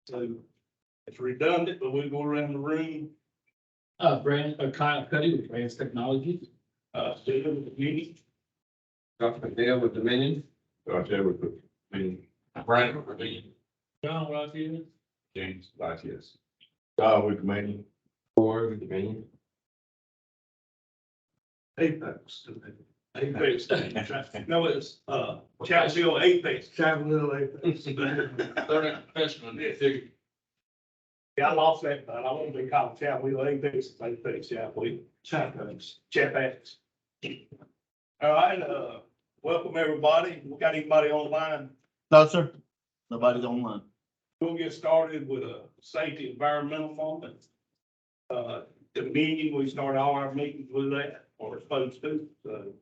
So it's redundant, but we'll go around the room, Kyle Cuddy with Advanced Technologies. Stephen with the community. Dr. McDale with Dominion. Josh Edwards with me. Brandon with me. John Rodriguez. James Vatius. With me. Ford with Dominion. Apex. Apex. No, it's, Chapel Apex. Chapel Apex. They're not professional in this, they're Yeah, I lost that, but I won't be called Chapel Apex, Apex, Chapel. Chapex. All right, welcome everybody. We got anybody online? No, sir. Nobody's online. We'll get started with a safety environmental moment. Dominion, we start all our meetings with that, or we're supposed to. So,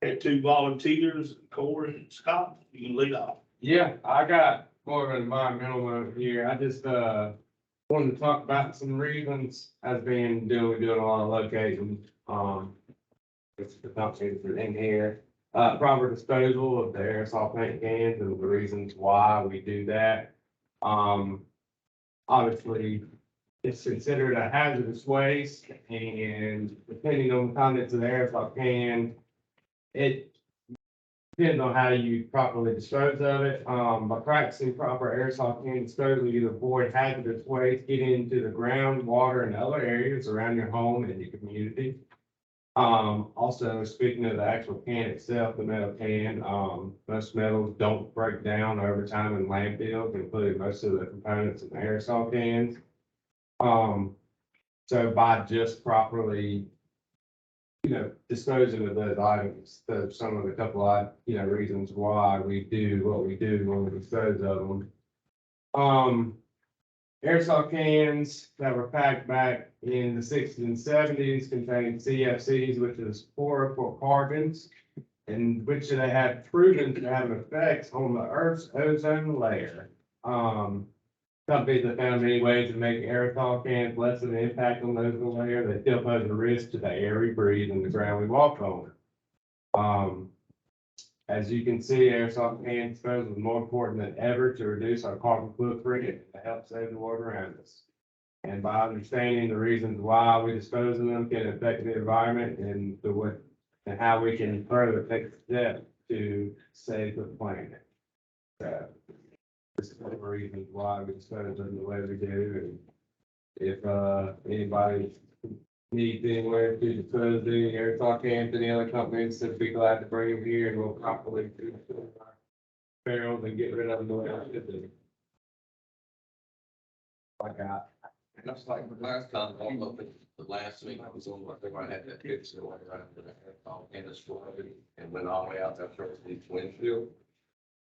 had two volunteers, Corey and Scott. You can lead off. Yeah, I got more of an environmental one here. I just, wanted to talk about some reasons as being doing a lot of locations. It's the companies that are in here. Proper disposal of the aerosol paint cans and the reasons why we do that. Obviously, it's considered a hazardous waste, and depending on the contents of the aerosol can, it depends on how you properly dispose of it. By practicing proper aerosol can disposal, you avoid hazardous waste getting into the ground, water, and other areas around your home and your community. Also, speaking of the actual can itself, the metal can, most metals don't break down over time in landfills, including most of the components in the aerosol cans. So by just properly, disposing of those items, there's some of the couple of, reasons why we do what we do when we dispose of them. Aerosol cans that were packed back in the sixties and seventies containing CFCs, which is fluorocarbons, and which they have proven to have effects on the Earth's ozone layer. Companies have found many ways to make aerosol cans less of an impact on the ozone layer. They still pose a risk to the air we breathe and the ground we walk on. As you can see, aerosol can disposal is more important than ever to reduce our carbon footprint and to help save the world around us. And by understanding the reasons why we dispose of them can affect the environment and and how we can further take steps to save the planet. So, this is one of the reasons why we dispose of them the way we do. And if anybody needs anywhere to dispose of any aerosol cans, any other companies, they'd be glad to bring them here and we'll properly do our barrels and get rid of them the way I should do. Like that. Just like the last time, I don't know if the last week I was on, I think I had that picture right around the in the store and went all the way out that first each windshield.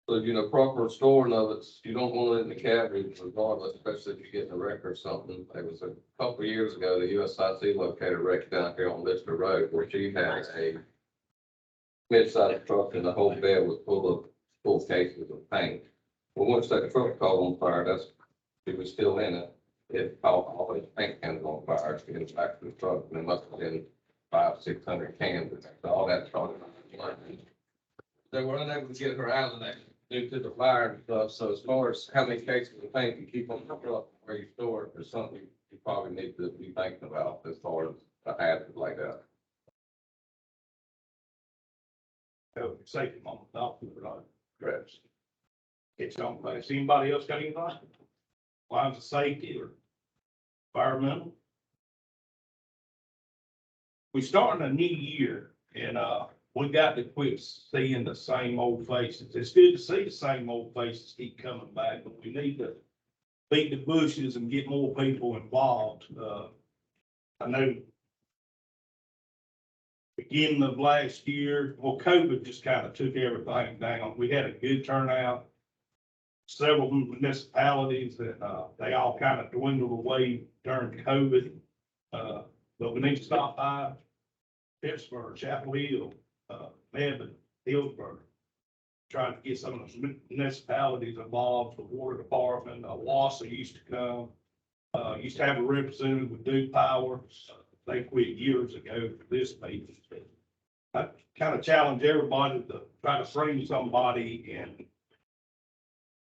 So, proper storing of it, you don't want it in the cabinet regardless, especially if you get in a wreck or something. It was a couple of years ago, the USIC located a wreck down here on Lister Road where she had a mid-sized truck and the whole bed was full cases of paint. Well, once that truck caught on fire, it was still in it. It caught all these paint cans on fire in the back of the truck, and it must have been 500-600 cans. All that truck. They were unable to get her out of that due to the fire and stuff. So as far as how many cases of paint you keep on the truck where you store it, there's something you probably need to be thinking about as far as a hazard like that. Oh, safety moment, doctor, Correct. it's on place. Anybody else got anything? Lines of safety or environmental? We starting a new year and, we got to quit seeing the same old faces. It's good to see the same old faces keep coming back, but we need to beat the bushes and get more people involved. I know beginning of last year, well, COVID just kind of took everything down. We had a good turnout. Several municipalities that, they all kind of dwindled away during COVID. But we need to stop by Pittsburgh, Chapel Hill, Mebane, Hillsborough, trying to get some of the municipalities involved, the water department, Wassa used to come, used to have a representative with Duke Power. They quit years ago for this meeting. I kind of challenge everybody to try to bring somebody and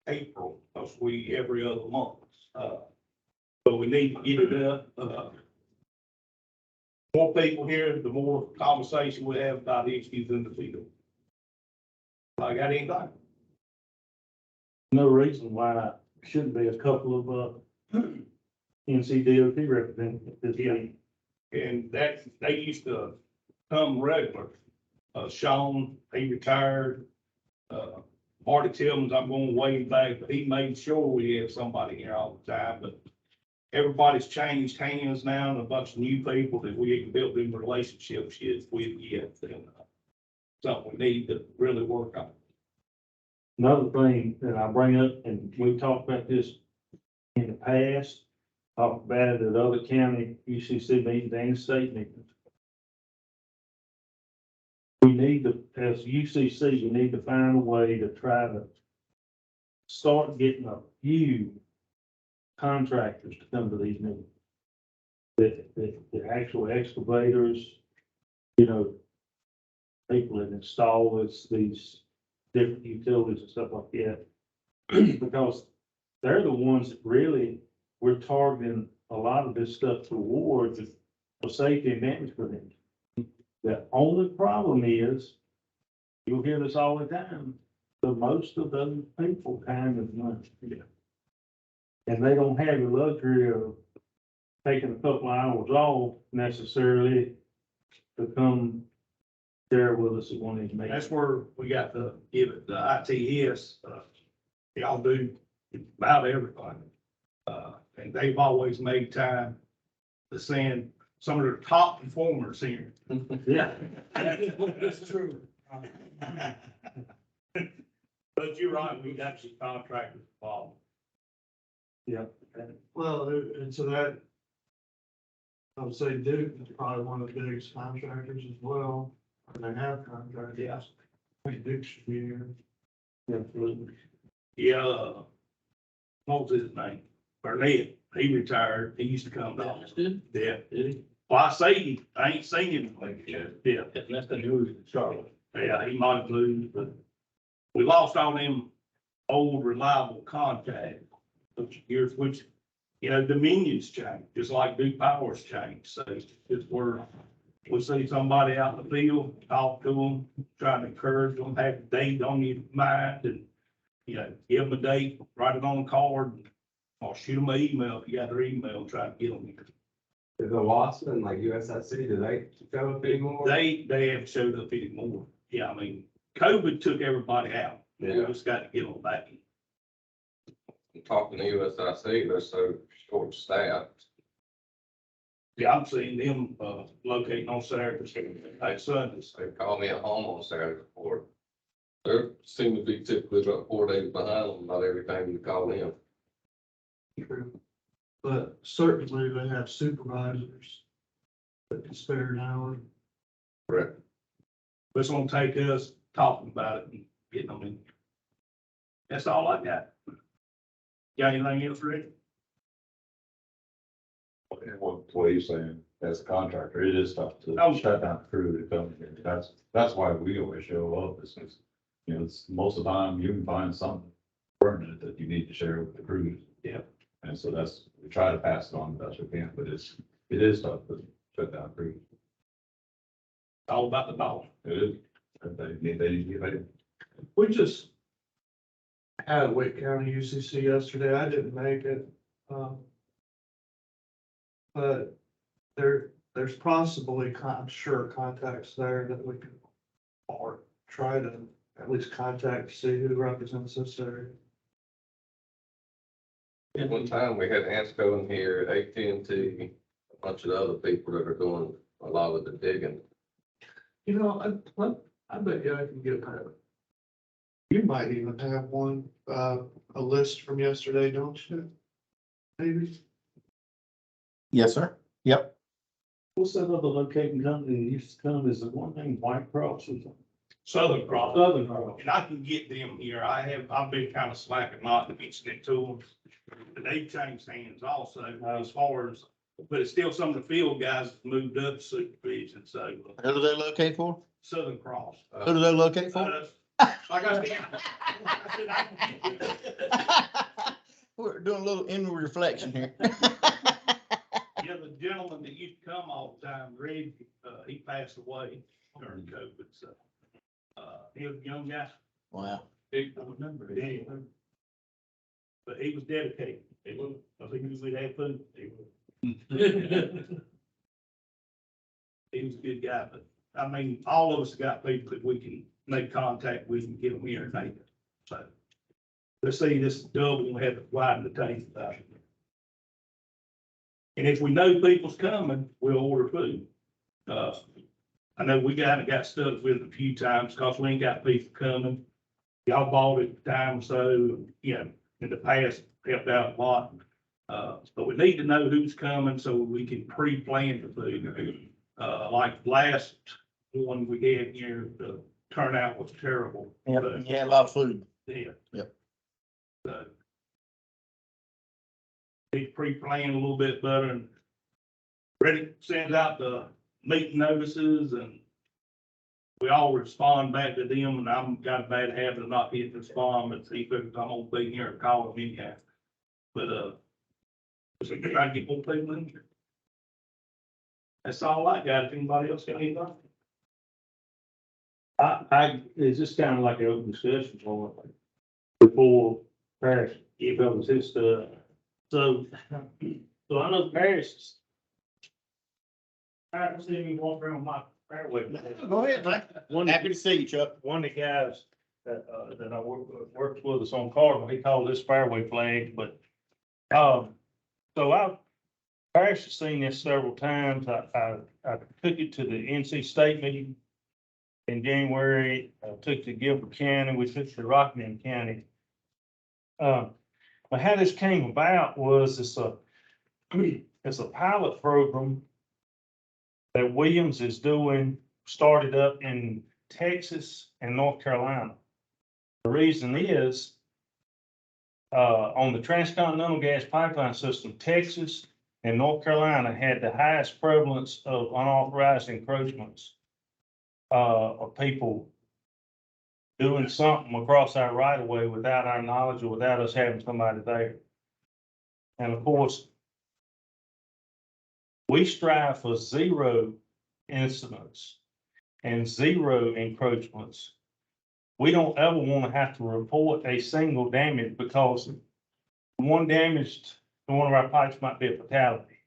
April, because we every other month. But we need to get it up, more people here, the more conversation we have about issues in the field. I got anything? No reason why it shouldn't be a couple of, NCDOT representatives this week. And that, they used to come regular. Sean, he retired. Marty Tillman's, I'm going way back, but he made sure we had somebody here all the time, but everybody's changed hands now, and a bunch of new people that we ain't built them relationships with yet. And, something we need to really work on. Another thing that I bring up, and we talked about this in the past, talked about it at other county UCC meetings and state meetings. We need to, as UCC, we need to find a way to try to start getting a few contractors to come to these meetings. The actual excavators, you know, people that install these different utilities and stuff like that. Because they're the ones that really, we're targeting a lot of this stuff towards for safety and damage prevention. The only problem is, you'll hear this all the time, but most of those people time is money. And they don't have the luxury of taking a couple of hours off necessarily to come share with us at one of these meetings. That's where we got to give it the ITS, y'all do about everything. And they've always made time to send some of their top performers here. Yeah. That's true. But you're right, we've got some contractors involved. Yeah. Well, and so that, I would say Duke is probably one of the biggest contractors as well, or they have contractors. Yeah. I think Duke should be here. Absolutely. Yeah, what was his name? Burnett, he retired, he used to come down. Did Yeah, he? well, I ain't seen him lately. Yeah, That's the news in Charlotte. yeah, he might lose, but we lost all them old reliable contacts. Years, which, you know, Dominion's changed, just like Duke Power's changed, so it's where we see somebody out in the field, talk to them, try to encourage them, have a date on your mind, and, you know, give them a date, write it on a card, or shoot them an email if you got their email, try to get them here. Is the Lawson, like USIC, do they show up anymore? They haven't showed up anymore. Yeah, I mean, COVID took everybody out. We Yeah. just got to get them back. Talking to USIC, they're so short staffed. Yeah, I'm seeing them, locating on Saturdays, like Sundays. They called me at home on Saturday before. They seem to be typically about 4 days behind on about everything you call in. True. But certainly they have supervisors that can spare an hour. Correct. But it's gonna take us talking about it and getting them in. That's all I got. Got anything else, Rick? What he's saying, as a contractor, it is tough to Oh. shut down the crew to come here. That's why we always show up, is, you know, it's most of the time you can find something permanent that you need to share with the crews. Yeah. And so we try to pass it on the best we can, but it is tough to shut down crews. All about the dollar. It is, they need to get paid. We just had Wake County UCC yesterday. I didn't make it. But there's possibly, I'm sure, contacts there that we can, or try to at least contact, to see who represents this area. At one time, we had ANSCO in here, AT&T, a bunch of other people that are doing a lot of the digging. You know, I bet you I can get that. You might even have one, a list from yesterday, don't you? Maybe. Yes, sir. Yep. What's that other locating company that used to come, is it one named White Cross or something? Southern Cross. Southern Cross. And I can get them here. I've been kind of slacking not to mention it to them. But they've changed hands also as far as, but it's still some of the field guys that moved up to supervision, so Who do they locate for? Southern Cross. Who do they locate for? Us, Like I said, We're doing a little inward reflection here. yeah, the gentleman that used to come all the time, Greg, he passed away during COVID, so. He was a young guy. Wow. I remember. Yeah. But he was dedicated. He was, I think we'd have food. He was. He was a good guy, but I mean, all of us got people that we can make contact with and get them here and make it. So let's see this double, we have to widen the tank. And if we know people's coming, we'll order food. I know we got stuck with it a few times because we ain't got people coming. Y'all bought it a time or so, you know, in the past, helped out a lot. But we need to know who's coming so we can pre-plan the food. Like last one we had here, the turnout was terrible. Yeah, yeah, a lot of food. Yeah. Yep. So. Be pre-planned a little bit better and ready, send out the meeting notices and we all respond back to them, and I've got a bad habit of not getting to respond, but see if I'm gonna be here and call them anyhow. But, so try to get more people in here. That's all I got. If anybody else got anything? It's just kind of like an open discussion point before Paris, if it was his stuff. So I know Paris. I don't see me walk around my fairway. Go ahead, man. Happy to see you, Chuck. One of the guys that I works with us on Cardinal, he called this fairway flag, but, so Paris has seen this several times. I took it to the NC State meeting in January. I took it to Gilbert County. We took it to Rockingham County. But how this came about was it's a pilot program that Williams is doing, started up in Texas and North Carolina. The reason is, on the transcontinental gas pipeline system, Texas and North Carolina had the highest prevalence of unauthorized encroachments, of people doing something across our right of way without our knowledge or without us having somebody there. And of course, we strive for zero incidents and zero encroachments. We don't ever want to have to report a single damage because one damaged to one of our pipes might be a fatality.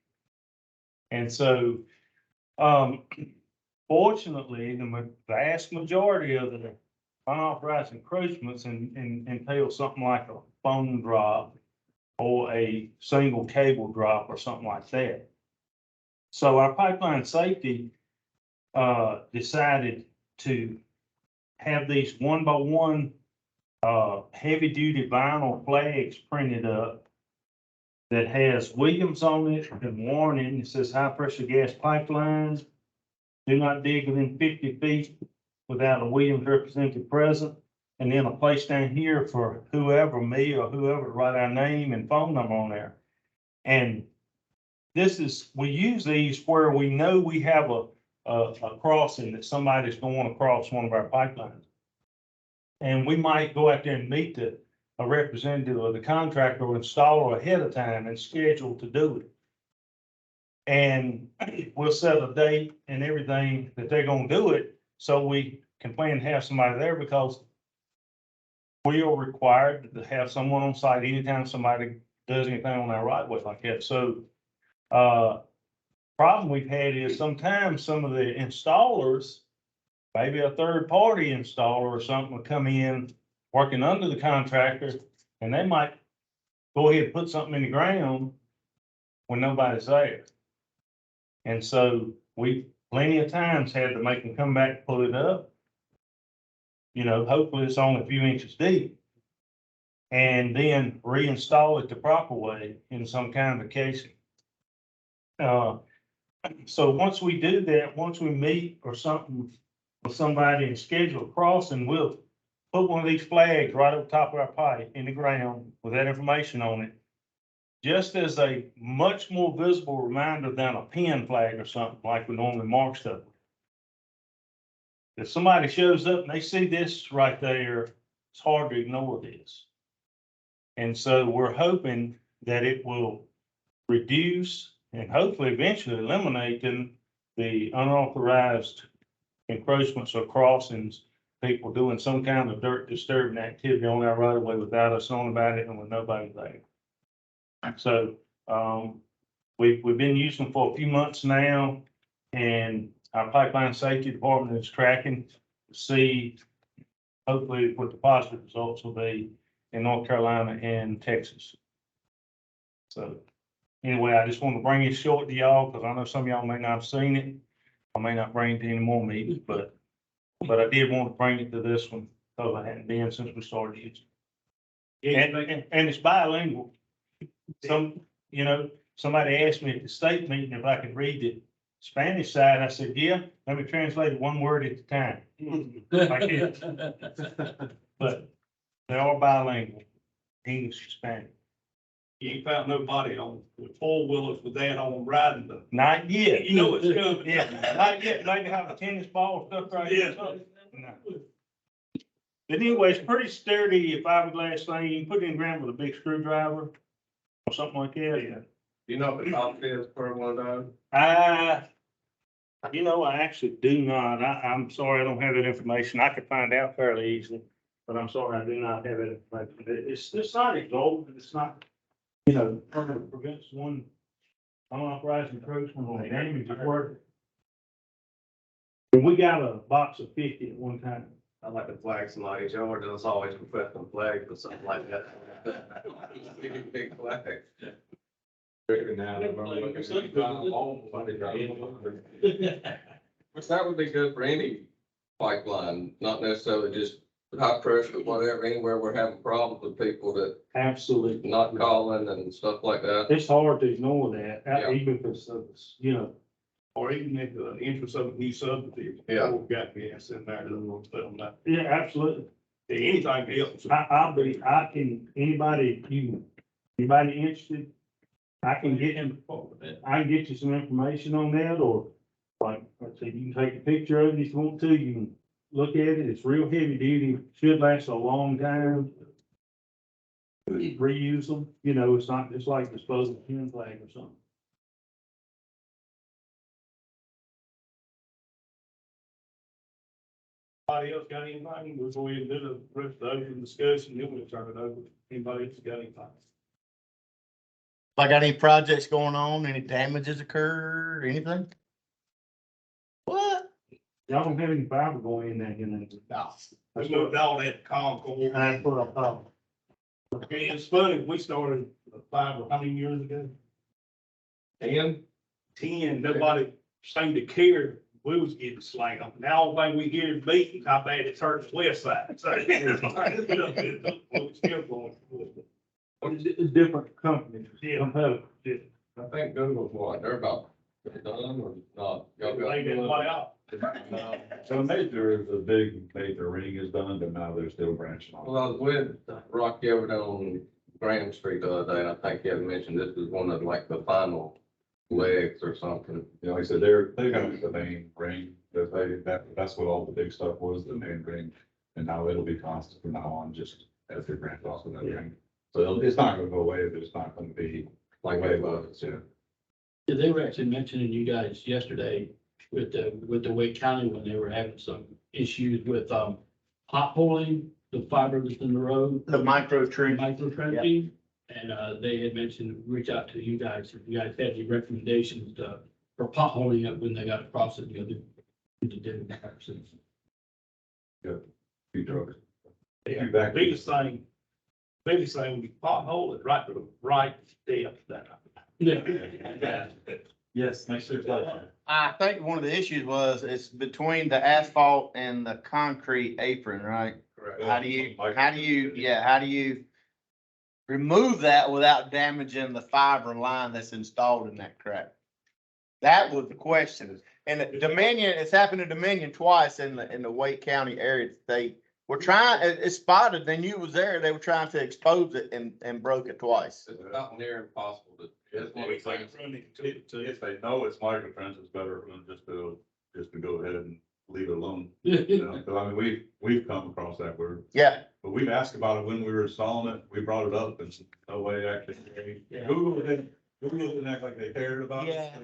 And so, fortunately, the vast majority of the unauthorized encroachments entail something like a phone drop or a single cable drop or something like that. So our pipeline safety decided to have these 1x1 heavy duty vinyl flags printed up that has Williams on it and warning. It says high pressure gas pipelines. Do not dig within 50 feet without a Williams representative present. And then a place down here for whoever, me or whoever, to write our name and phone number on there. And we use these where we know we have a crossing that somebody's going across one of our pipelines. And we might go out there and meet a representative of the contractor or installer ahead of time and schedule to do it. And we'll set a date and everything that they're gonna do it, so we can plan to have somebody there, because we are required to have someone on site anytime somebody does anything on our right of way like that. So, problem we've had is sometimes some of the installers, maybe a third party installer or something, will come in working under the contractor, and they might go ahead and put something in the ground when nobody's there. And so we plenty of times had to make them come back, pull it up. You know, hopefully it's only a few inches deep. And then reinstall it the proper way in some kind of casing. So once we do that, once we meet or something with somebody and schedule a crossing, we'll put one of these flags right up top of our pipe in the ground with that information on it, just as a much more visible reminder than a pin flag or something like we normally mark stuff. if somebody shows up and they see this right there, it's hard to ignore this. And so we're hoping that it will reduce and hopefully eventually eliminate the unauthorized encroachments or crossings, people doing some kind of dirt disturbing activity on our right of way without us knowing about it and with nobody there. So, we've been using them for a few months now, and our pipeline safety department is tracking to see hopefully what the positive results will be in North Carolina and Texas. So anyway, I just want to bring it short to y'all because I know some of y'all may not have seen it. I may not bring it to any more meetings, but I did want to bring it to this one because I hadn't been since we started using it. And it's bilingual. Somebody asked me at the state meeting if I could read the Spanish side. I said, yeah, let me translate it one word at a time. Like this. But they are bilingual, English and Spanish. You ain't found nobody on with four-wheelers with that on riding them. Not yet. You know it's coming. Yeah, not yet. Maybe have a tennis ball stuff right here. No. But anyway, it's pretty sturdy, fiberglass thing. You can put it in the ground with a big screwdriver or something like that. Yeah. You know what the cost is per one of those? I actually do not. I'm sorry, I don't have that information. I could find out fairly easily, but I'm sorry, I do not have that information. It's not exorbitant. It's not, prevents one unauthorized encroachment or damage at work. And we got a box of 50 at one time. I like the flag somebody, George, there's always professional flag or something like that. Big flag. Which that would be good for any pipeline, not necessarily just high pressure, whatever, anywhere we're having problems with people that Absolutely. not calling and stuff like that. It's hard to ignore that, Yeah. even if it's, Or even if the interest of a new subdivision. Yeah. We've got gas in there, then we'll put them that. yeah, absolutely. Anything else. Anybody interested, I can get you some information on that, or like I said, you can take a picture of it if you want to, you can look at it, it's real heavy duty, should last a long time. Reuse them, it's not just like disposable tin flag or something. Anybody else got anything? We'll go ahead and do the rest of the open discussion, then we'll turn it over. Anybody else got anything? If I got any projects going on, any damages occurred, anything? What? Y'all don't have any fiber going in there, No. We moved all that Concord. That's what I thought. Okay, it's funny, we started fiber, how many years ago? 10, nobody seemed to care. We was getting slammed. Now, all thing we hear is beating, how bad it's hurt the west side. So it's still going. It's different companies, competitors. I think Google's what, they're about done or not? Y'all got- They didn't play out. So the big major ring is done, but now they're still branching off. Well, I was with Rocky over there on Graham Street the other day, and I think he had mentioned this was one of like the final legs or something. Like I said, they got the main ring, that's what all the big stuff was, the main ring. And now it'll be constant from now on, just as they branch off of that ring. So it's not gonna go away, but it's not gonna be Like way it above was. it, yeah. Yeah, they were actually mentioning you guys yesterday with the Wake County when they were having some issues with, potholing, the fiber that's in the road. The micro tree. Micro trenching, and, they had mentioned, reach out to you guys, if you guys had any recommendations, for potholing it when they got across it, to do. Few drugs. Yeah, Back- biggest thing, we pothole it right to the right depth down. Yes, next year's like. I think one of the issues was it's between the asphalt and the concrete apron, right? Correct. How do you remove that without damaging the fiber line that's installed in that crack? That was the question. And at Dominion, it's happened to Dominion twice in the Wake County area. They were trying, it's spotted, then you was there, they were trying to expose it and broke it twice. It's about near impossible to. If they know it's micro trench, it's better for them just to go ahead and leave it alone. You know, 'cause I mean, we've come across that word, Yeah, but we've asked about it when we were installing it. We brought it up and nobody actually, Yeah. Google didn't act like they cared about it. Yeah. So, I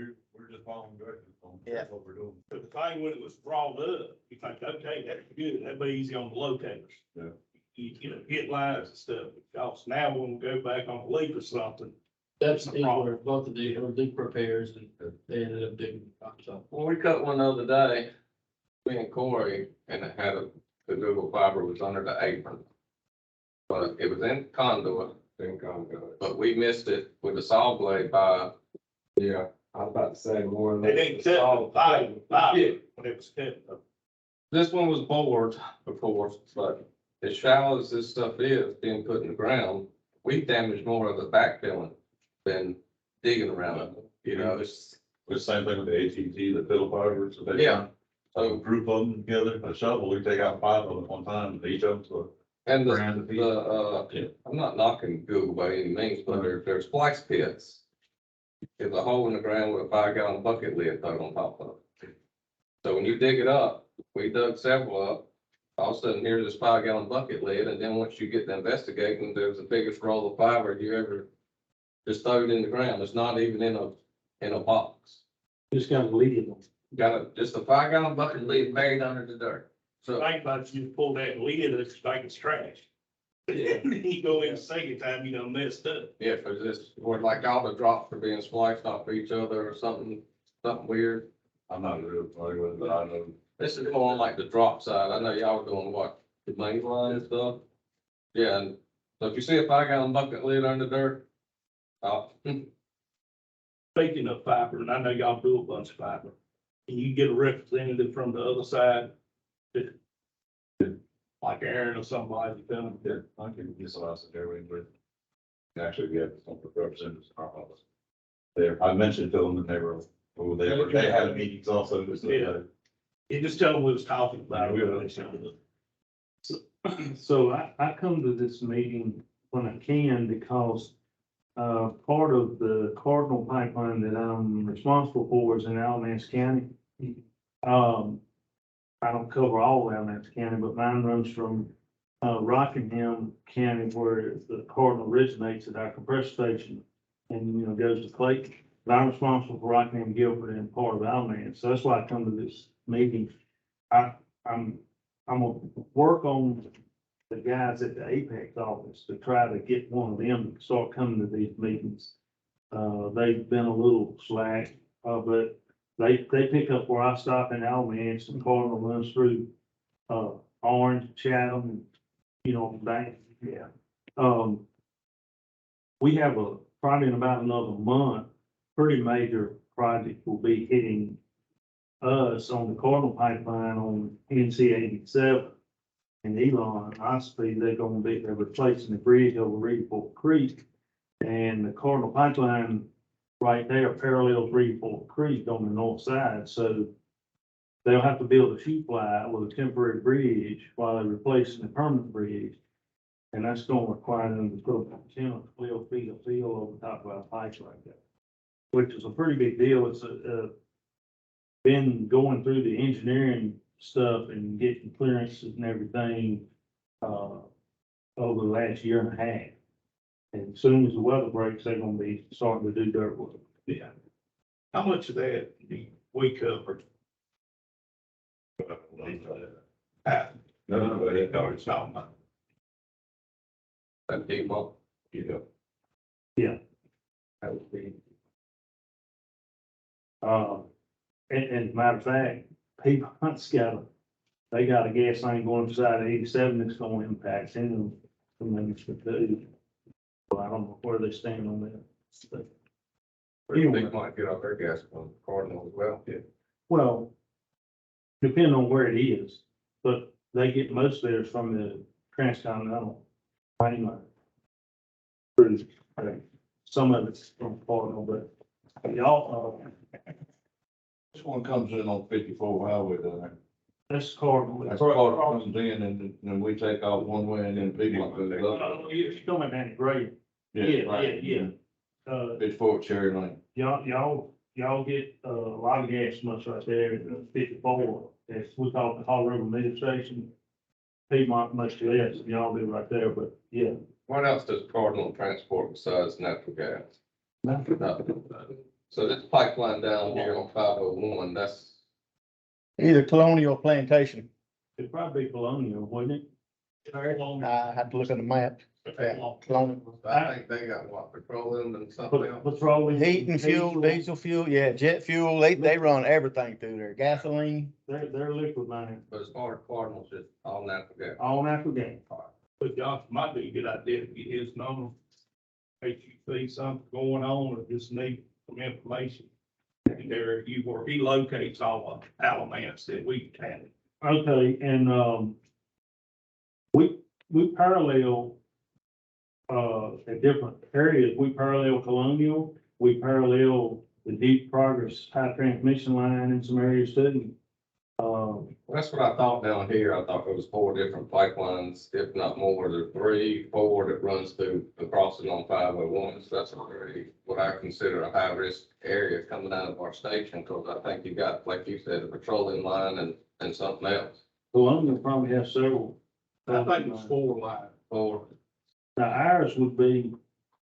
mean, we're just following directions on Yeah. that's what we're doing. But the thing when it was brought up, you think, okay, that's good, that'd be easy on the locators. Yeah. You know, get lines and stuff, because now when we go back on a leak or something, That's where both of the, or leak repairs, and they ended up digging, so. Well, we cut one the other day, me and Corey, and it had the Google fiber was under the apron. But it was in conduit, but we missed it with the saw blade by, Yeah, I was about to say more. they didn't cut the fiber when it was cut. this one was bored before, but as shallow as this stuff is being put in the ground, we damaged more of the backfilling than digging around it, you know, it's. The same thing with the AT&T, the fiddle fibers. So they Yeah. a group of them together, a shovel, we take out 5 of them at one time, each of them to And Brand the I'm not knocking Google by any means, but there's splice pits. There's a hole in the ground with a 5-gallon bucket lid thrown on top of it. So when you dig it up, we dug several up, all of a sudden here's this 5-gallon bucket lid, and then once you get to investigating, there's the biggest roll of fiber you ever just throw it in the ground. It's not even in a box. Just kind of leave them. Got just a 5-gallon bucket lid buried under the dirt. So Think about it, you pull that lid, it's like it's trash. You go in the second time, you done messed up. yeah, for this, or like all the drops are being spliced off each other or something weird. I'm not real familiar with it, but I know. This is more on like the drop side. I know y'all were doing what, the main line and stuff? Yeah, and so if you see a 5-gallon bucket lid under dirt, Speaking of fiber, and I know y'all do a bunch of fiber, can you get a representative from the other side? Like Aaron or somebody, to come? Yeah, I can get some else there with. Actually, we have some representatives in our office. There, I mentioned to them that they had meetings also. Just Yeah. You just tell them we was talking about it. So I come to this meeting when I can because part of the Cardinal pipeline that I'm responsible for is in Alamance County. I don't cover all of Alamance County, but mine runs from Rockingham County where the Cardinal originates at our compressor station and, you know, goes to Clayton. But I'm responsible for Rockingham, Guilford, and part of Alamance. So that's why I come to this meeting. I'm gonna work on the guys at the Apex office to try to get one of them to start coming to these meetings. They've been a little slack, but they pick up where I stop in Alamance and Cardinal runs through, Orange, Chatham, and, you know, back, yeah. We have probably in about another month, pretty major project will be hitting us on the Cardinal pipeline on NC 87. In Elon, Ospey, they're replacing the bridge over Reedy Fork Creek. And the Cardinal pipeline right there parallels Reedy Fork Creek on the north side, so they'll have to build a sheet fly with a temporary bridge while they're replacing the permanent bridge. And that's gonna require them to put 10 or 12 feet of fill over top of our pipes like that, which is a pretty big deal. It's been going through the engineering stuff and getting clearances and everything, over the last year and a half. And as soon as the weather breaks, they're gonna be starting to do dirt work. Yeah. How much of that do we cover? No, but it No, it's not much. that came up. That would be. And matter of fact, Piedmont's they got a gas line going inside of 87 that's gonna impact them. So I don't know where they stand on that. But They might get off their gas on Cardinal as well. Yeah. well, depending on where it is, but they get most of theirs from the transcontinental mainline. Some of it's from Cardinal, but y'all, This one comes in on 54 highway, doesn't it? that's Cardinal. That's part comes in and then we take off one way and then big one goes up. You're coming down the grade. Yeah. Pitchfork, Cherry Lane. y'all y'all get a lot of gas months right there, 54, that's, we call it the Hall River Middle Station. Piedmont much less, y'all do right there, but yeah. What else does Cardinal transport besides natural gas? Nothing. So this pipeline down here on 501, that's, Either Colonial or Plantation. It'd probably be Colonial, wouldn't it? I had to look at the map. Colonial. I think they got what, petroleum and something else? Petroleum. Heat and fuel, diesel fuel, yeah, jet fuel, they run everything through there, gasoline. They're liquid mine, But as far as Cardinal's, it's all natural gas. all natural gas. But Josh, might be a good idea to get his number. In case you see something going on or just need some information. And there you were, he locates all of Alamance that we can. Okay, and, we parallel, at different areas, we parallel Colonial, we parallel the Deep Progress high transmission line in some areas too. That's what I thought down here. I thought there was 4 different pipelines, if not more. There's 3, 4 that runs through the crossing on 501. So that's a very, what I consider a high risk area coming out of our station. Because I think you got, like you said, a petroleum line and something else. Colonial probably has several. I think it's 4 line. 4. Now, ours would be,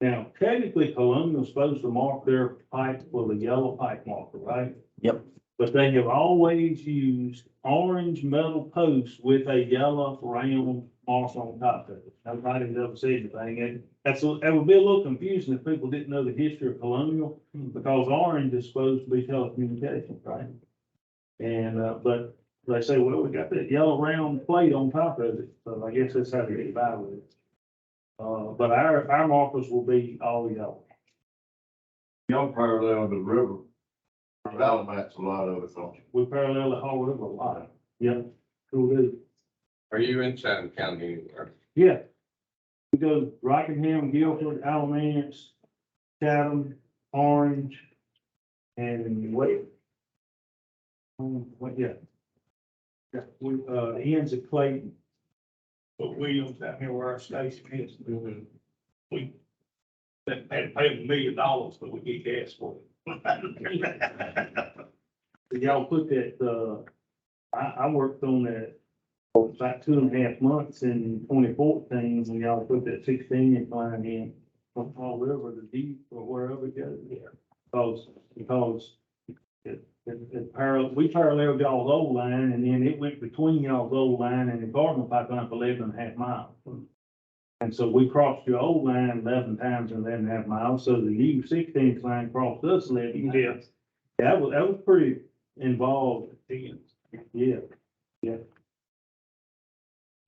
now technically Colonial's supposed to mark their pipe with a yellow pipe marker, right? Yep. But they have always used orange metal posts with a yellow round mark on top of it. Nobody's ever said anything. And that would be a little confusing if people didn't know the history of Colonial, because orange is supposed to be telecommunications, right? And, but they say, well, we got that yellow round plate on top of it, so I guess that's how they get by with it. But our markers will be all yellow. Y'all parallel the river. Alamance a lot of it, don't you? We parallel the whole river a lot. Yep, cool do. Are you in Chatham County anywhere? Yeah. We go Rockingham, Guilford, Alamance, Chatham, Orange, and Wade. Yeah. Yeah, we, ends at Clayton. But Williams down here where our station is. We had to pay them $1 million, but we get gas for it. Y'all put that, I worked on that for about 2.5 months in 2014, when y'all put that 16-inch line in from Fall River to Deep or wherever it goes. Because we paralleled y'all's old line, and then it went between y'all's old line and the Cardinal pipeline for 11.5 miles. And so we crossed your old line 11 times in 11.5 miles, so the new 16th line crossed us 11 times. Yeah. That was pretty involved. Yeah.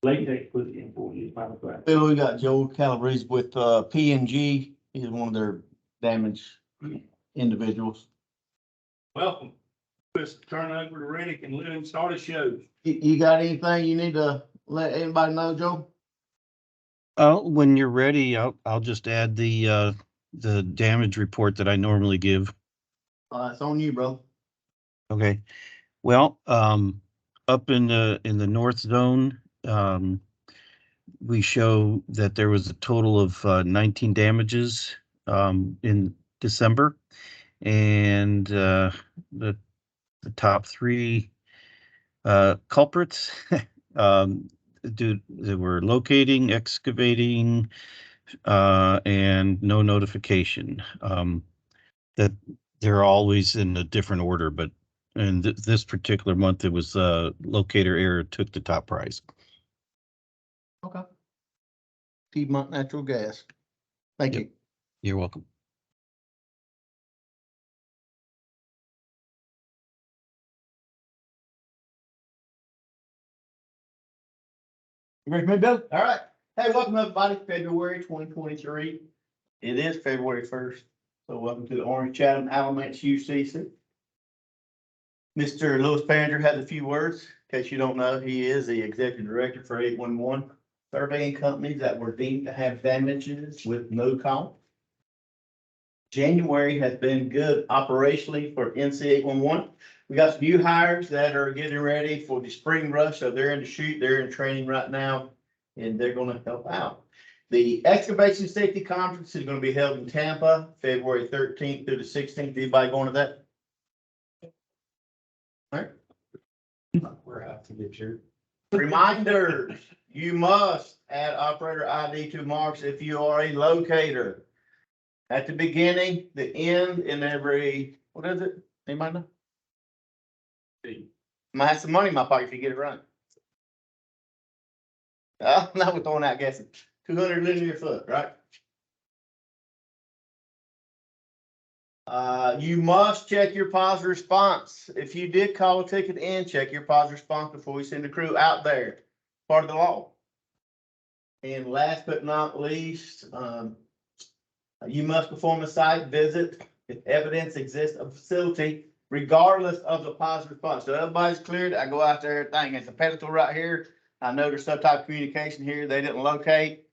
Latex put it in for you, matter of fact. Bill, we got Joe Calabrese with, P&G. He's one of their damaged individuals. Welcome. Let's turn over to Reddick and let him start his show. You got anything you need to let anybody know, Joe? When you're ready, I'll just add the damage report that I normally give. It's on you, bro. Okay. Well, up in the north zone, we show that there was a total of 19 damages in December, and the top 3 culprits they were locating, excavating, and no notification. That they're always in a different order, but in this particular month, it was locator error took the top prize. Okay. Piedmont Natural Gas. Thank you. You're welcome. You ready for me, Bill? All right. Hey, welcome everybody, February 2023. It is February 1st. So welcome to the Orange Chatham Alamance UCC. Mr. Lewis Panger has a few words. In case you don't know, he is the executive director for 811 surveying companies that were deemed to have damages with no count. January has been good operationally for NC 811. We got some new hires that are getting ready for the spring rush. So they're in the chute, they're in training right now, and they're going to help out. The excavation safety conference is going to be held in Tampa, February 13th through the 16th. Anybody going to that? We're out to get your. Reminders, you must add operator ID to marks if you are a locator. At the beginning, the end, and every, what is it? Anybody know? Might have some money in my pocket if you get it right. Oh, now we're throwing out guessing. 200 linear foot, right? You must check your positive response. If you did call a ticket in, check your positive response before we send the crew out there. Part of the law. And last but not least, you must perform a site visit if evidence exists of facility, regardless of the positive response. So everybody's cleared. I go out there, dang, it's a pedestal right here. I know there's some type of communication here. They didn't locate.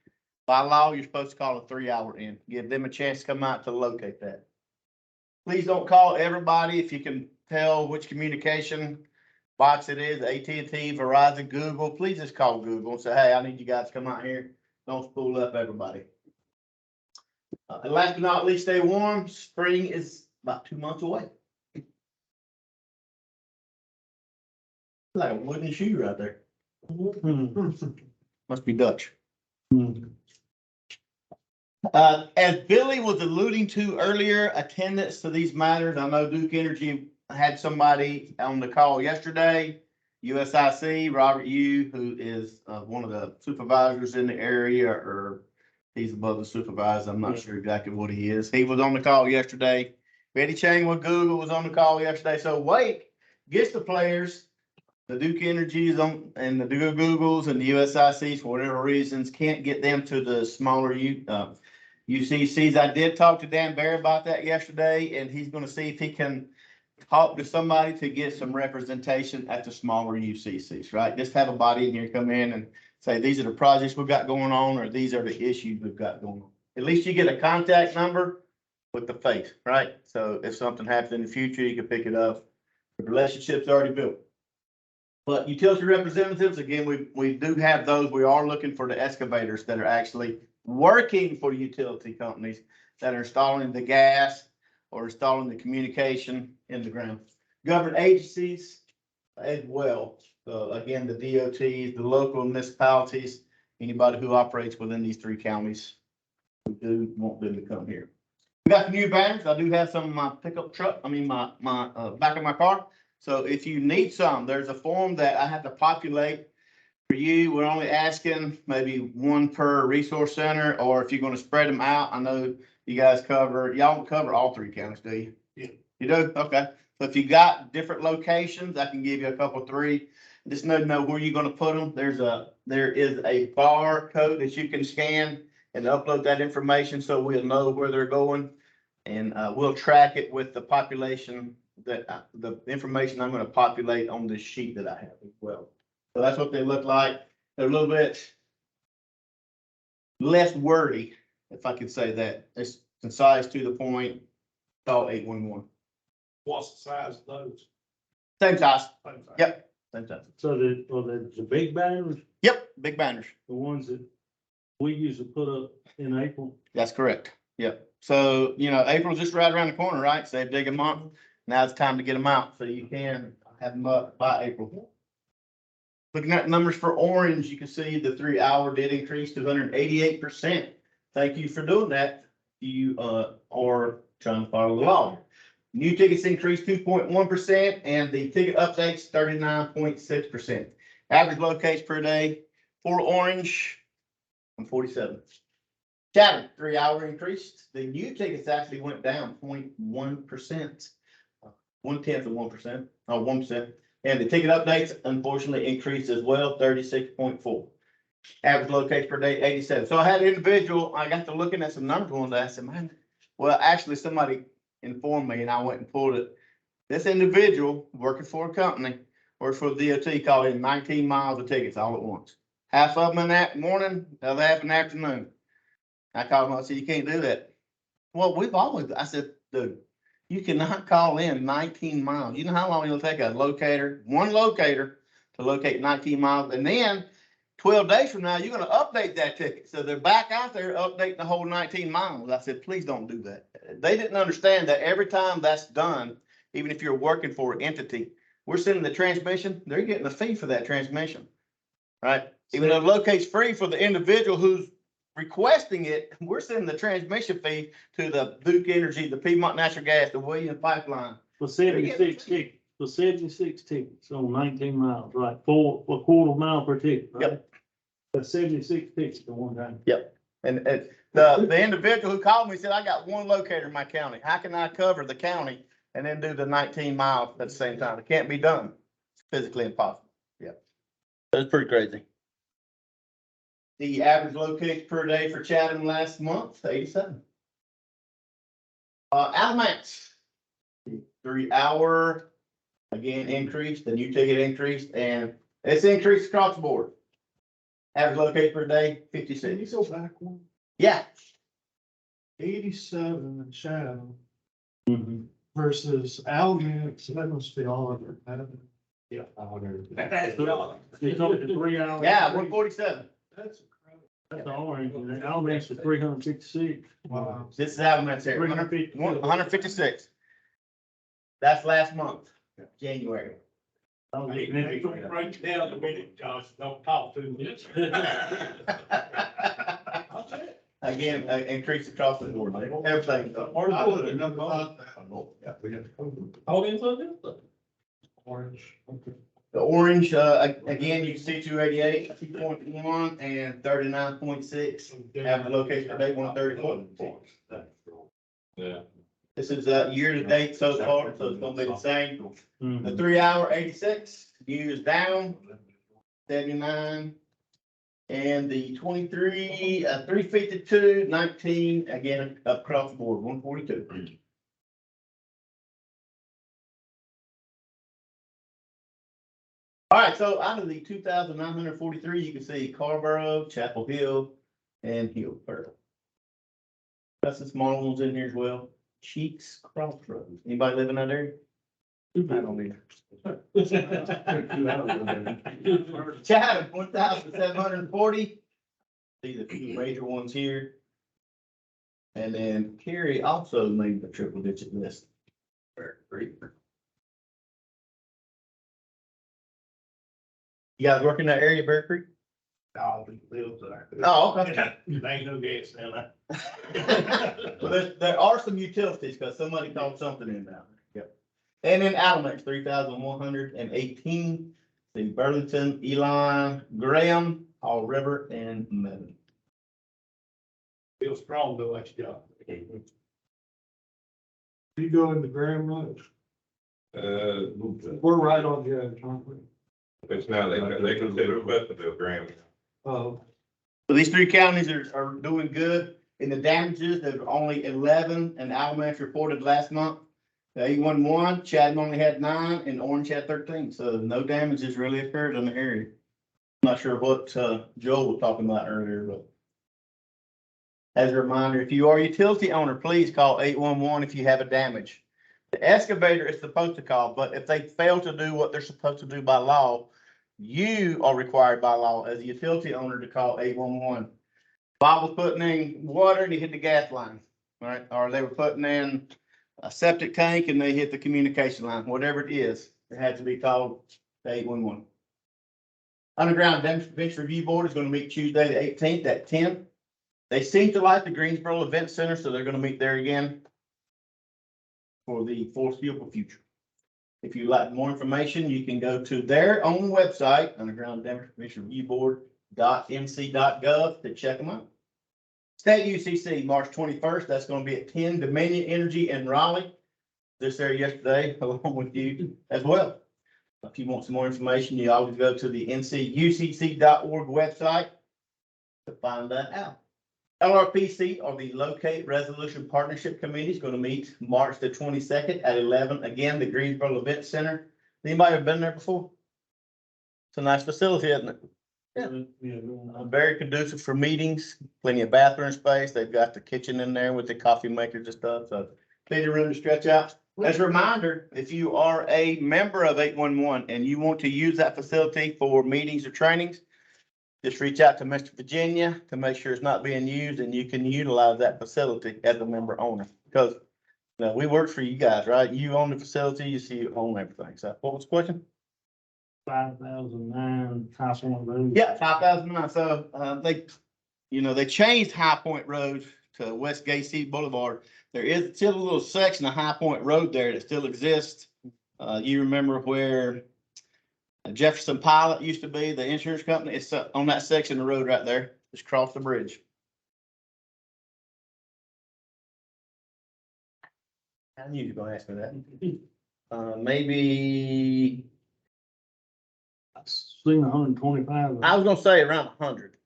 By law, you're supposed to call a 3-hour in. Give them a chance to come out to locate that. Please don't call everybody if you can tell which communication box it is, AT&T, Verizon, Google. Please just call Google and say, hey, I need you guys to come out here. Don't spool up everybody. And last but not least, stay warm. Spring is about 2 months away. Like a wooden shoe right there. Must be Dutch. As Billy was alluding to earlier, attendance to these matters, I know Duke Energy had somebody on the call yesterday. USIC, Robert Yu, who is one of the supervisors in the area, or he's above the supervisor. I'm not sure exactly what he is. He was on the call yesterday. Betty Chang with Google was on the call yesterday. So Wake gets the players. The Duke Energies on, and the Googles and the USICs, for whatever reasons, can't get them to the smaller UCCs. I did talk to Dan Bear about that yesterday, and he's going to see if he can talk to somebody to get some representation at the smaller UCCs, right? Just have a body in here come in and say, these are the projects we've got going on, or these are the issues we've got going on. At least you get a contact number with the face, right? So if something happens in the future, you can pick it up. The relationship's already built. But utility representatives, again, we do have those. We are looking for the excavators that are actually working for utility companies that are installing the gas or installing the communication in the ground. Government agencies as well. So again, the DOTs, the local municipalities, anybody who operates within these 3 counties, we do want them to come here. We got the new banners. I do have some in my pickup truck. I mean, my back of my car. So if you need some, there's a form that I have to populate for you. We're only asking maybe 1 per resource center, or if you're going to spread them out. I know you guys y'all don't cover all 3 counties, do you? Yeah. You do? Okay. So if you got different locations, I can give you a couple, 3. Just know where you're going to put them. There is a barcode that you can scan and upload that information, so we'll know where they're going, and we'll track it with the population that the information I'm going to populate on this sheet that I have as well. So that's what they look like. They're a little bit less wordy, if I could say that. It's concise, to the point. Call 811. What's the size of those? Same size. Same size. Yep. Same size. So the big banners, Yep. Big banners. the ones that we usually put up in April. That's correct. Yep. So, April's just right around the corner, right? Save dig a month. Now it's time to get them out, so you can have them up by April. Looking at numbers for Orange, you can see the 3-hour did increase to 188%. Thank you for doing that. You are trying to follow the law. New tickets increased 2.1%, and the ticket updates 39.6%. Average locations per day for Orange, 47. Chatham, 3-hour increased. The new tickets actually went down 0.1%. 0.1%, or 1%. And the ticket updates unfortunately increased as well, 36.4. Average location per day, 87. So I had an individual, I got to looking at some numbers one day. I said, man, well, actually somebody informed me and I went and pulled it. This individual working for a company, works for the DOT, called in 19 miles of tickets all at once. Half of them in that morning, the other half in the afternoon. I called him, I said, you can't do that. Well, I said, dude, you cannot call in 19 miles. You know how long it'll take one locator to locate 19 miles. And then 12 days from now, you're going to update that ticket. So they're back out there updating the whole 19 miles. I said, please don't do that. They didn't understand that every time that's done, even if you're working for an entity, we're sending the transmission, they're getting a fee for that transmission. Right? Even though the locate's free for the individual who's requesting it, we're sending the transmission fee to the Duke Energy, the Piedmont Natural Gas, the Williams Pipeline. For 76 tickets on 19 miles, right? A quarter mile per ticket, right? Yep. That's 76 tickets at one time. And the individual who called me said, I got one locator in my county. How can I cover the county and then do the 19 miles at the same time? It can't be done. It's physically impossible. Yeah. It's pretty crazy. The average locates per day for Chatham last month, 87. Alamance, 3 hour, again, increased, the new ticket increased, and it's increased across the board. Average locate per day, Can you 56. go back one? Yeah, 87 in Chatham Mm-hmm. versus Alamance, that must be all of it. Yeah. That's the It's only the 3 hours. yeah, 147. That's incredible. That's the orange, and the Alamance is 366. Wow. This is Alamance here, 156. That's last month, January. I was getting They it. gonna break it down in a minute, Josh, don't talk to me. Again, increase across the board, everything. Orange. Okay. The orange, again, you can see 288, 2.1, and 39.6. Average location per day, 134. Yeah. This is, year to date so far, so it's gonna be the same. The Mhm. 3 hour 86, years down, 79. And the 23, 352, 19, again, across the board, 142. All right, so out of the 2,943, you can see Carborough, Chapel Hill, and Hillsborough. Got some small ones in here as well. Cheeks Crossroads. Anybody live in that area? I don't either. Chatham, 1,740. See the few major ones here. And then Cary also made the triple digit list. Great. You guys work in that area, Bear Creek? No, we live there. Oh, okay. There ain't no gas down there. Well, there are some utilities, because somebody called something in now. Yep. And then Alamance, 3,118, the Burlington, Elon, Graham, Hall River, and Meadow. Feel strong though, that's job. You go into Graham Road, we're right on the edge, aren't we? It's now, they consider Westerville Graham. Oh, So these three counties are doing good. In the damages, there's only 11, and Alamance reported last month. The 811, Chatham only had 9, and Orange had 13, so no damages really occurred in the area. I'm not sure what, Joel was talking about earlier, but. As a reminder, if you are a utility owner, please call 811 if you have a damage. The excavator is supposed to call, but if they fail to do what they're supposed to do by law, you are required by law as a utility owner to call 811. Bob was putting in water and he hit the gas line, right? Or they were putting in a septic tank and they hit the communication line, whatever it is, it had to be called to 811. Underground Bench Review Board is going to meet Tuesday, the 18th at 10. They seem to like the Greensboro Event Center, so they're going to meet there again for the foreseeable future. If you'd like more information, you can go to their own website, Underground Denver Commission Review Board.nc.gov to check them out. State UCC, March 21st, that's going to be at 10 Dominion Energy in Raleigh. Just there yesterday, along with you as well. If you want some more information, you always go to the ncucc.org website to find that out. LRPC, or the Locate Resolution Partnership Committee, is going to meet March the 22nd at 11. Again, the Greensboro Event Center. Anybody ever been there before? It's a nice facility, isn't it? Very conducive for meetings, plenty of bathroom space. They've got the kitchen in there with the coffee makers and stuff, so plenty of room to stretch out. As a reminder, if you are a member of 811 and you want to use that facility for meetings or trainings, just reach out to Mr. Virginia to make sure it's not being used and you can utilize that facility as a member owner. Because No, we work for you guys, right? You own the facility, you see, you own everything. So what was the question? 5009 High Point Road. Yeah, 5,009. So, they changed High Point Road to West Gay Seat Boulevard. There is still a little section of High Point Road there that still exists. You remember where Jefferson Pilot used to be, the insurance company? It's on that section of the road right there. Just cross the bridge. I knew you were gonna ask me that. Maybe, I've seen 125. I was gonna say around 100.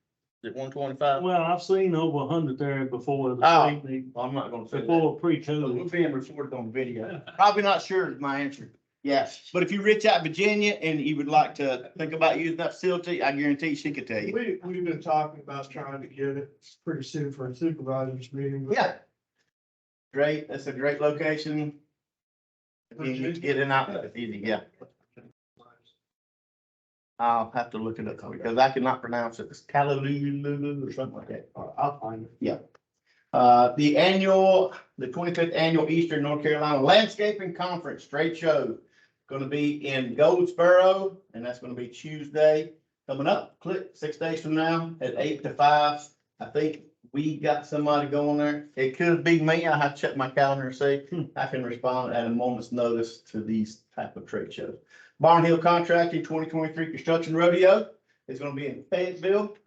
Is it 125? Well, I've seen over 100 there before the Oh. state, they- I'm not gonna say that. before We're pre-COVID. being recorded on video. Probably not sure is my answer. Yes, but if you reach out Virginia and you would like to think about using that facility, I guarantee she could tell you. We've been talking about trying to get it pretty soon for a supervisors meeting. but- Yeah. Great, that's a great location. If you need to get in and out, it's easy, yeah. I'll have to look it up because I cannot pronounce it. It's Callaloo or something like that. I'll find it. Yeah. The 25th annual Eastern North Carolina Landscaping Conference Trade Show. Gonna be in Goldsboro, and that's gonna be Tuesday coming up, 6 days from now at 8 to 5. I think we got somebody going there. It could be me. I have to check my calendar and see. I can respond at a moment's notice to these type of trade shows. Barn Hill Contracting 2023 Construction Rodeo is gonna be in Fayetteville.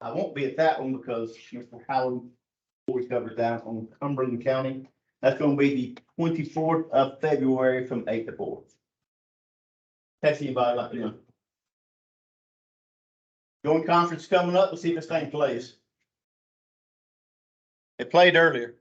I won't be at that one because Mr. Howard always covered that on Cumberland County. That's gonna be the 24th of February from 8 to 4. Text anybody like, Joint conference coming up. Let's see if this thing plays. It played earlier.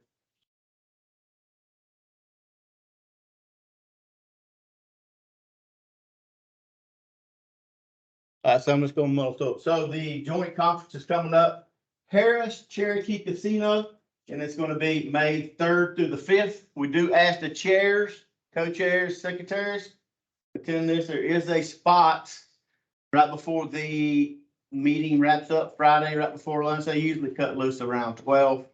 So I'm just gonna muddle through it. So the joint conference is coming up, Harris Cherokee Casino, and it's gonna be May 3rd through the 5th. We do ask the chairs, co-chairs, secretaries, attend this. There is a spot right before the meeting wraps up Friday, right before lunch. They usually cut loose around 12.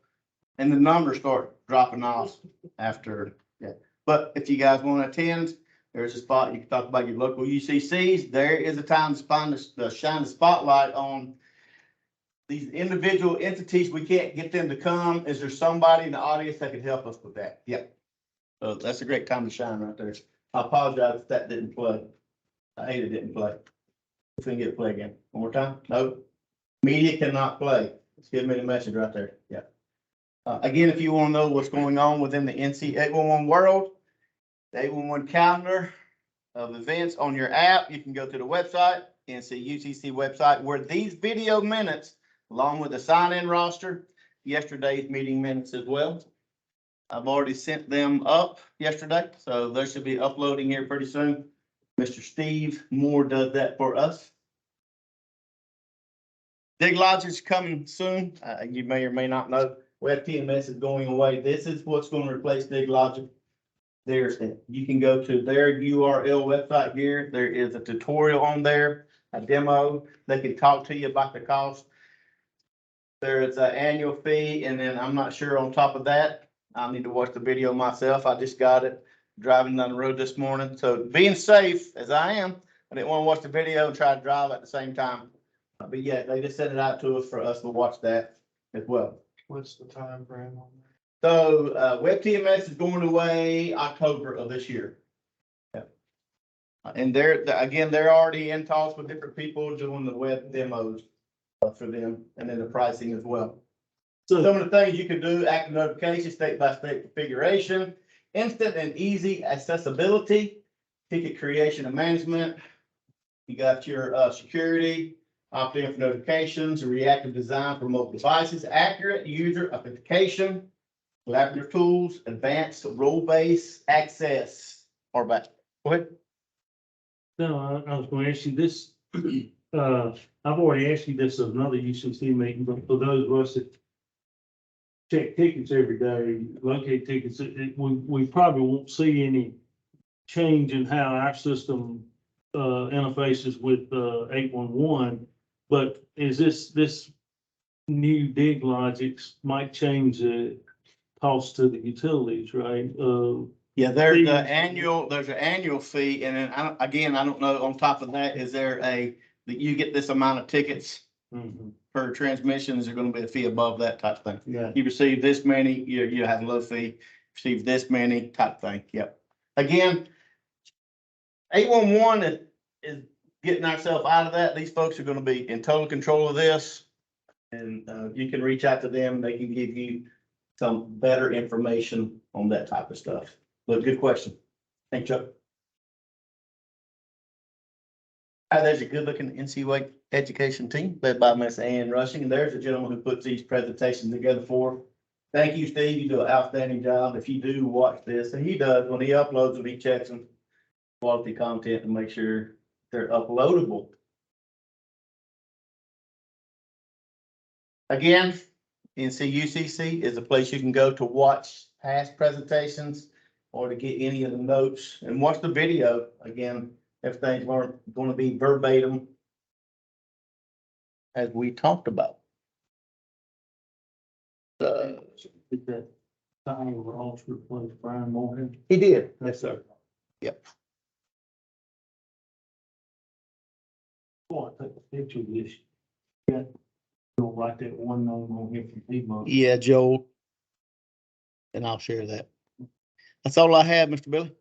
And the numbers start dropping off after that. But if you guys want to attend, there's a spot. You can talk about your local UCCs. There is a time to shine the spotlight on these individual entities. We can't get them to come. Is there somebody in the audience that could help us with that? Yep. So that's a great time to shine right there. I apologize if that didn't play. I hate it didn't play. If we can get it play again. One more time. Nope. Media cannot play. Let's give me the message right there. Yeah. Again, if you want to know what's going on within the NC 811 world, the 811 calendar of events on your app, you can go to the website, NC UCC website, where these video minutes, along with the sign-in roster, yesterday's meeting minutes as well. I've already sent them up yesterday, so they should be uploading here pretty soon. Mr. Steve Moore does that for us. Dig Logic's coming soon. You may or may not know. Web TMS is going away. This is what's going to replace Dig Logic. You can go to their URL website here. There is a tutorial on there, a demo. They can talk to you about the cost. There is an annual fee, and then I'm not sure on top of that. I need to watch the video myself. I just got it driving down the road this morning. So being safe as I am, I didn't want to watch the video and try to drive at the same time. But yeah, they just sent it out to us for us to watch that as well. What's the time frame on that? So, Web TMS is going away October of this year. Yeah. And they're already in talks with different people doing the web demos for them, and then the pricing as well. So some of the things you can do: active notification, state-by-state configuration, instant and easy accessibility, ticket creation and management. You got your security, opt-in for notifications, reactive design for mobile devices, accurate user authentication, collaborative tools, advanced role-based access. Or back. Go ahead. No, I was going to ask you this. I've already asked you this at another UCC meeting, but for those of us that check tickets every day, locate tickets, we probably won't see any change in how our system interfaces with 811. But is this new Dig Logics might change the cost to the utilities, right? Yeah, there's Fees. there's an annual fee, and then I don't know, on top of that, is there that you get this amount of tickets per transmission? Is there gonna be a fee above that type of thing? Yeah. You receive this many, you have a low fee, receive this many type thing, yep. Again, 811 is getting ourselves out of that. These folks are gonna be in total control of this. And, you can reach out to them, they can give you some better information on that type of stuff. But good question. Thank you, Chuck. There's a good looking NCUA education team led by Miss Ann Rushing, and there's a gentleman who puts these presentations together for. Thank you, Steve. You do an outstanding job. If you do watch this, and he does, when he uploads them, he checks them, quality content, and make sure they're uploadable. Again, UCC is a place you can go to watch past presentations or to get any of the notes and watch the video. Again, everything's going to be verbatim as we talked about. Did that time over Oxford replace Brian Moorhead? He did. Yes, sir. Yep. Boy, I took a picture of this. Yeah. You'll write that one name on here from Piedmont. Yeah, Joel. And I'll share that. That's all I have, Mr. Billy.